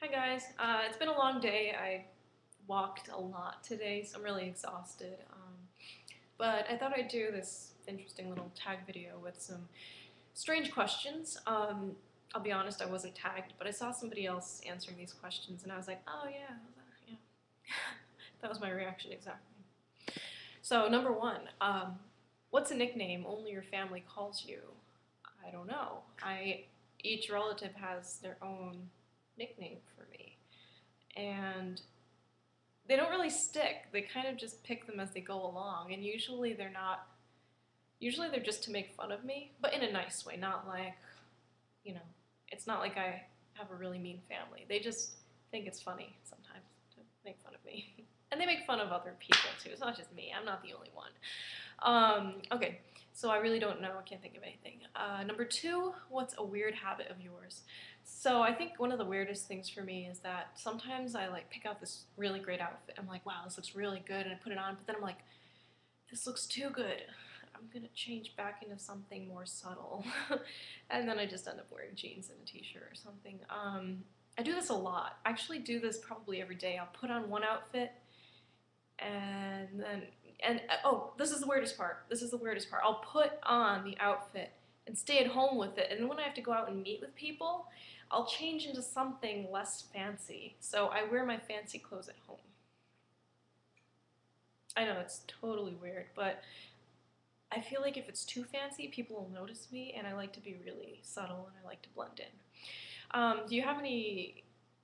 Hi guys, it's been a long day. I walked a lot today, so I'm really exhausted. But I thought I'd do this interesting little tag video with some strange questions. I'll be honest, I wasn't tagged, but I saw somebody else answering these questions, and I was like, oh yeah, yeah. That was my reaction exactly. So number one, what's a nickname only your family calls you? I don't know. Each relative has their own nickname for me, and they don't really stick. They kind of just pick them as they go along, and usually they're not. Usually they're just to make fun of me, but in a nice way, not like, you know, it's not like I have a really mean family. They just think it's funny sometimes to make fun of me. And they make fun of other people too. It's not just me. I'm not the only one. Okay, so I really don't know. I can't think of anything. Number two, what's a weird habit of yours? So I think one of the weirdest things for me is that sometimes I like pick out this really great outfit. I'm like, wow, this looks really good, and I put it on, but then I'm like, this looks too good. I'm gonna change back into something more subtle. And then I just end up wearing jeans and a t-shirt or something. I do this a lot. I actually do this probably every day. I'll put on one outfit and then oh, this is the weirdest part. This is the weirdest part. I'll put on the outfit and stay at home with it, and then when I have to go out and meet with people, I'll change into something less fancy. So I wear my fancy clothes at home. I know it's totally weird, but I feel like if it's too fancy, people will notice me, and I like to be really subtle and I like to blend in. Do you have any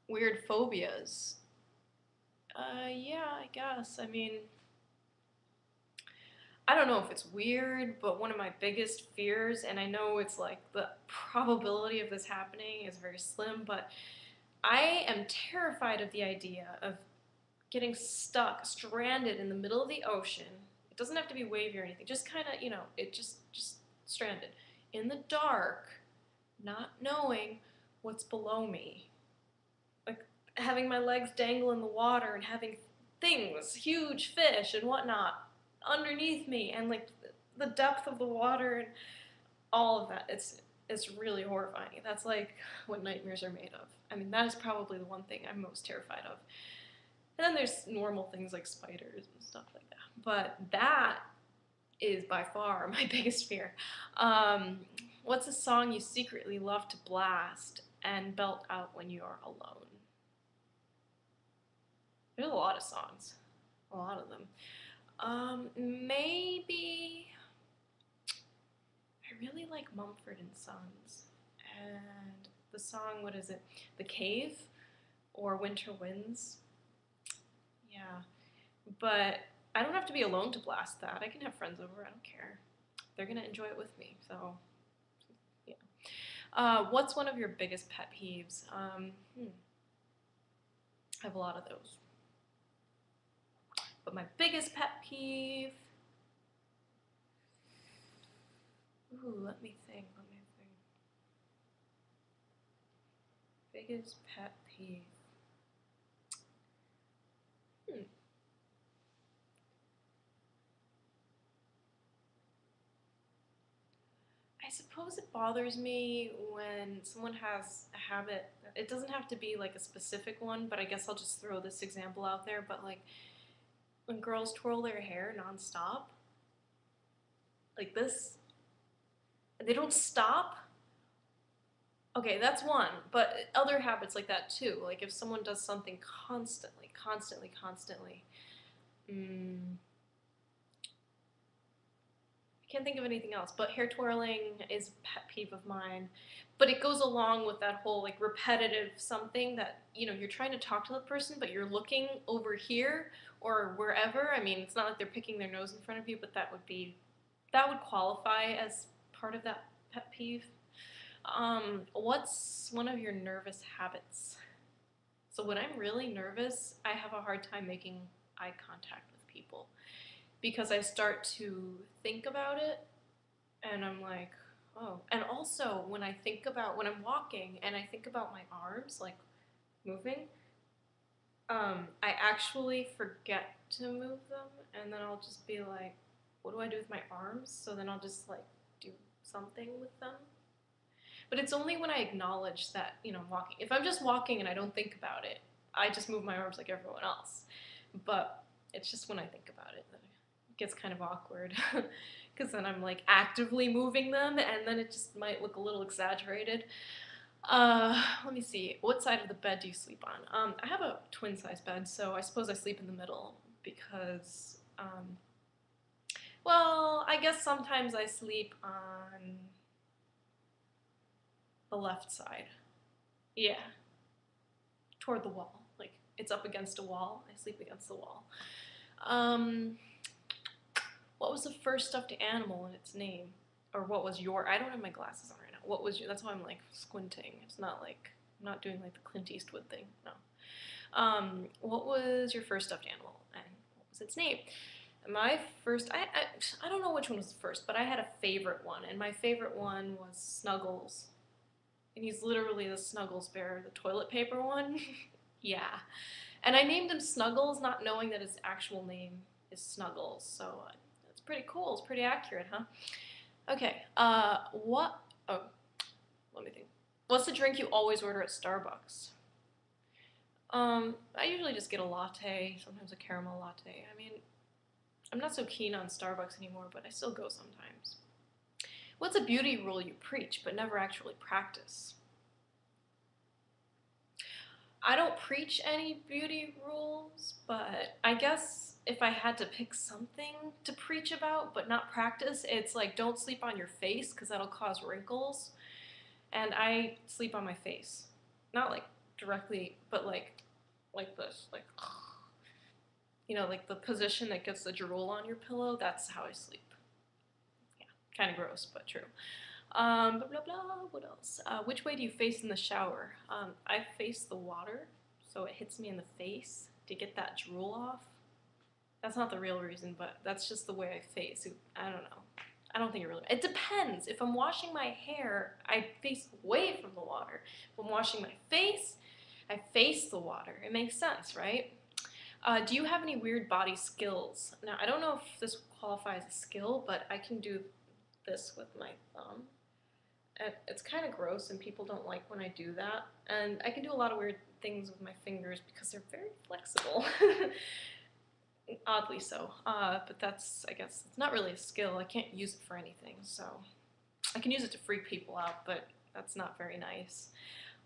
weird phobias? Yeah, I guess. I mean, I don't know if it's weird, but one of my biggest fears, and I know it's like the probability of this happening is very slim, but I am terrified of the idea of getting stuck, stranded in the middle of the ocean. It doesn't have to be wavy or anything, just kind of, it just stranded in the dark, not knowing what's below me. Like having my legs dangle in the water and having things, huge fish and whatnot, underneath me, and like the depth of the water and all of that. It's really horrifying. That's like what nightmares are made of. I mean, that is probably the one thing I'm most terrified of. And then there's normal things like spiders and stuff like that. But that is by far my biggest fear. Um, what's a song you secretly love to blast and belt out when you are alone? There's a lot of songs, a lot of them. Maybe I really like Mumford and Sons, and the song, what is it? The Cave or Winter Winds. Yeah, but I don't have to be alone to blast that. I can have friends over. I don't care. They're gonna enjoy it with me. So, yeah. What's one of your biggest pet peeves? I have a lot of those. But my biggest pet peeve. Ooh, let me think. Let me think. Biggest pet peeve. Hmm. I suppose it bothers me when someone has a habit. It doesn't have to be like a specific one, but I guess I'll just throw this example out there. But like when girls twirl their hair nonstop, like this, they don't stop. Okay, that's one, but other habits like that too. Like if someone does something constantly, mm, I can't think of anything else, but hair twirling is a pet peeve of mine. But it goes along with that whole like repetitive something that, you're trying to talk to the person, but you're looking over here or wherever. I mean, it's not like they're picking their nose in front of you, but that would qualify as part of that pet peeve. What's one of your nervous habits? So when I'm really nervous, I have a hard time making eye contact with people because I start to think about it and I'm like, oh. And also when when I'm walking and I think about my arms like moving, I actually forget to move them, and then I'll just be like, what do I do with my arms? So then I'll just like do something with them. But it's only when I acknowledge that, I'm walking. If I'm just walking and I don't think about it, I just move my arms like everyone else. But it's just when I think about it that it gets kind of awkward. Because then I'm like actively moving them, and then it just might look a little exaggerated. Let me see. What side of the bed do you sleep on? I have a twin size bed, so I suppose I sleep in the middle because, well, I guess sometimes I sleep on the left side. Yeah, toward the wall. Like it's up against a wall. I sleep against the wall. Um, what was the first stuffed animal in its name? Or what was your? I don't have my glasses on right now. What was your? That's why I'm like squinting. It's not like I'm not doing like the Clint Eastwood thing. No. What was your first stuffed animal and what was its name? My first, I don't know which one was the first, but I had a favorite one, and my favorite one was Snuggles. And he's literally the Snuggles bear, the toilet paper one. Yeah. And I named him Snuggles, not knowing that his actual name is Snuggles. So that's pretty cool. It's pretty accurate, huh? Okay. What? Oh, let me think. What's the drink you always order at Starbucks? I usually just get a latte, sometimes a caramel latte. I mean, I'm not so keen on Starbucks anymore, but I still go sometimes. What's a beauty rule you preach but never actually practice? I don't preach any beauty rules, but I guess if I had to pick something to preach about but not practice, it's like don't sleep on your face because that'll cause wrinkles. And I sleep on my face. Not like directly, but like this, like like the position that gets the drool on your pillow, that's how I sleep. Yeah, kind of gross, but true. Blah, blah, blah, what else? Which way do you face in the shower? I face the water, so it hits me in the face to get that drool off. That's not the real reason, but that's just the way I face. I don't know. I don't think it really. It depends. If I'm washing my hair, I face away from the water. If I'm washing my face, I face the water. It makes sense, right? Do you have any weird body skills? Now, I don't know if this qualifies as a skill, but I can do this with my thumb. It's kind of gross, and people don't like when I do that. And I can do a lot of weird things with my fingers because they're very flexible. Oddly so. But that's, I guess, it's not really a skill. I can't use it for anything, so I can use it to freak people out, but that's not very nice.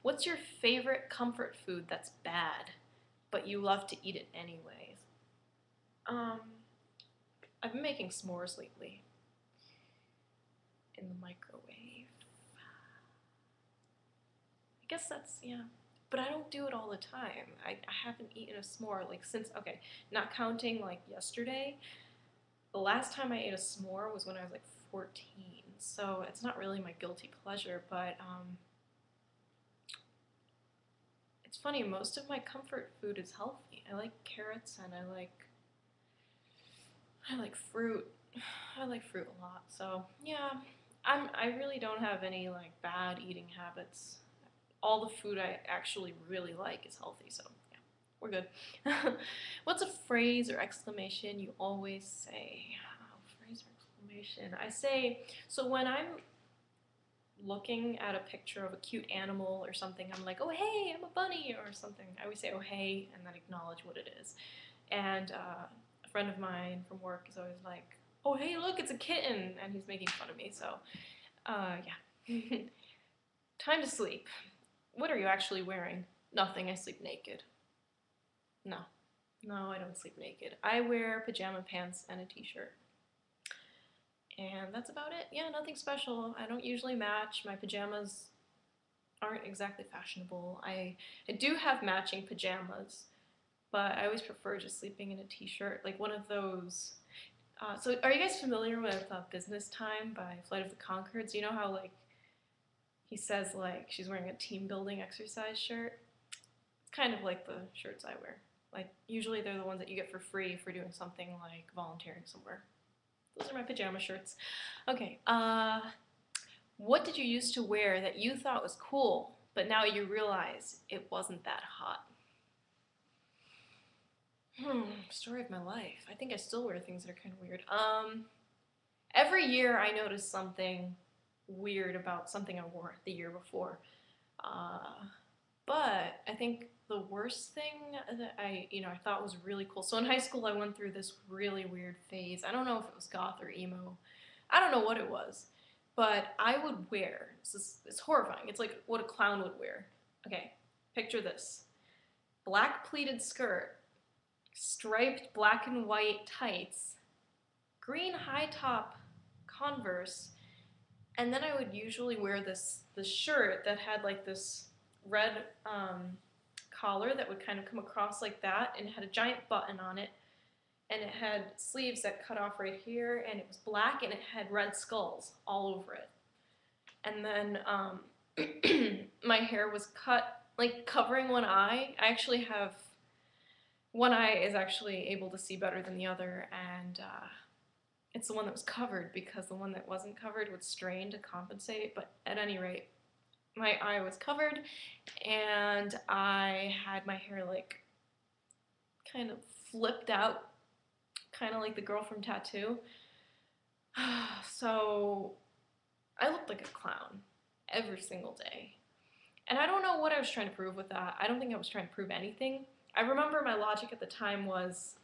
What's your favorite comfort food that's bad, but you love to eat it anyways? Um, I've been making s'mores lately in the microwave. I guess that's, yeah. But I don't do it all the time. I haven't eaten a s'more like since, okay, not counting like yesterday. The last time I ate a s'more was when I was like 14. So it's not really my guilty pleasure, but it's funny, most of my comfort food is healthy. I like carrots and I like fruit. I like fruit a lot. So, yeah, I really don't have any like bad eating habits. All the food I actually really like is healthy, so yeah, we're good. What's a phrase or exclamation you always say? Oh, phrase or exclamation. I say, so when I'm looking at a picture of a cute animal or something, I'm like, oh hey, I'm a bunny or something. I always say, oh hey, and then acknowledge what it is. And a friend of mine from work is always like, oh hey, look, it's a kitten, and he's making fun of me, so yeah. Time to sleep. What are you actually wearing? Nothing, I sleep naked. No. No, I don't sleep naked. I wear pajama pants and a t-shirt. And that's about it. Yeah, nothing special. I don't usually match. My pajamas aren't exactly fashionable. I do have matching pajamas, but I always prefer just sleeping in a t-shirt, like one of those. So are you guys familiar with Business Time by Flight of the Conchords? You know how like he says like she's wearing a team building exercise shirt? It's kind of like the shirts I wear. Like usually they're the ones that you get for free for doing something like volunteering somewhere. Those are my pajama shirts. Okay, what did you used to wear that you thought was cool, but now you realize it wasn't that hot? Story of my life. I think I still wear things that are kind of weird. Every year I notice something weird about something I wore the year before. But I think the worst thing that I thought was really cool. So in high school, I went through this really weird phase. I don't know if it was goth or emo. I don't know what it was, but I would wear. It's horrifying. It's like what a clown would wear. Okay, picture this: black pleated skirt, striped black and white tights, green high top Converse, and then I would usually wear this shirt that had like this red collar that would kind of come across like that, and it had a giant button on it, and it had sleeves that cut off right here, and it was black, and it had red skulls all over it. And then my hair was cut like covering one eye. I actually have one eye is actually able to see better than the other, and it's the one that was covered because the one that wasn't covered would strain to compensate. But at any rate, my eye was covered, and I had my hair like kind of flipped out, kind of like the girl from Tattoo. So I looked like a clown every single day. And I don't know what I was trying to prove with that. I don't think I was trying to prove anything. I remember my logic at the time was,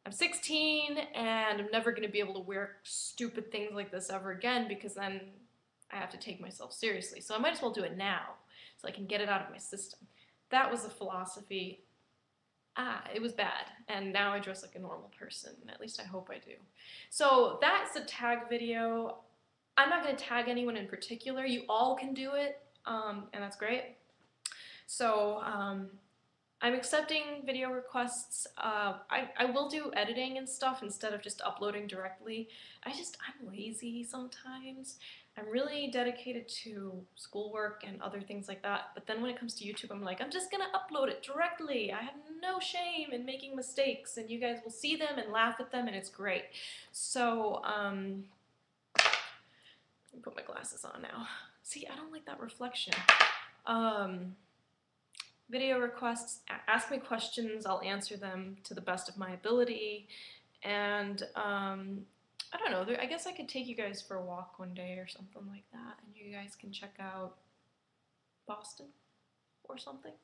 I'm 16 and I'm never going to be able to wear stupid things like this ever again because then I have to take myself seriously. So I might as well do it now so I can get it out of my system. That was the philosophy. It was bad, and now I dress like a normal person. At least I hope I do. So that's the tag video. I'm not going to tag anyone in particular. You all can do it, and that's great. So I'm accepting video requests. I will do editing and stuff instead of just uploading directly. I'm lazy sometimes. I'm really dedicated to schoolwork and other things like that. But then when it comes to YouTube, I'm like, I'm just gonna upload it directly. I have no shame in making mistakes, and you guys will see them and laugh at them, and it's great. So, let me put my glasses on now. See, I don't like that reflection. Video requests, ask me questions, I'll answer them to the best of my ability, and I don't know, I guess I could take you guys for a walk one day or something like that, and you guys can check out Boston or something,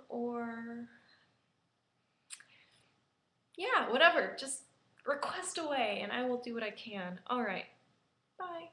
or yeah, whatever, just request away and I will do what I can. Alright, bye.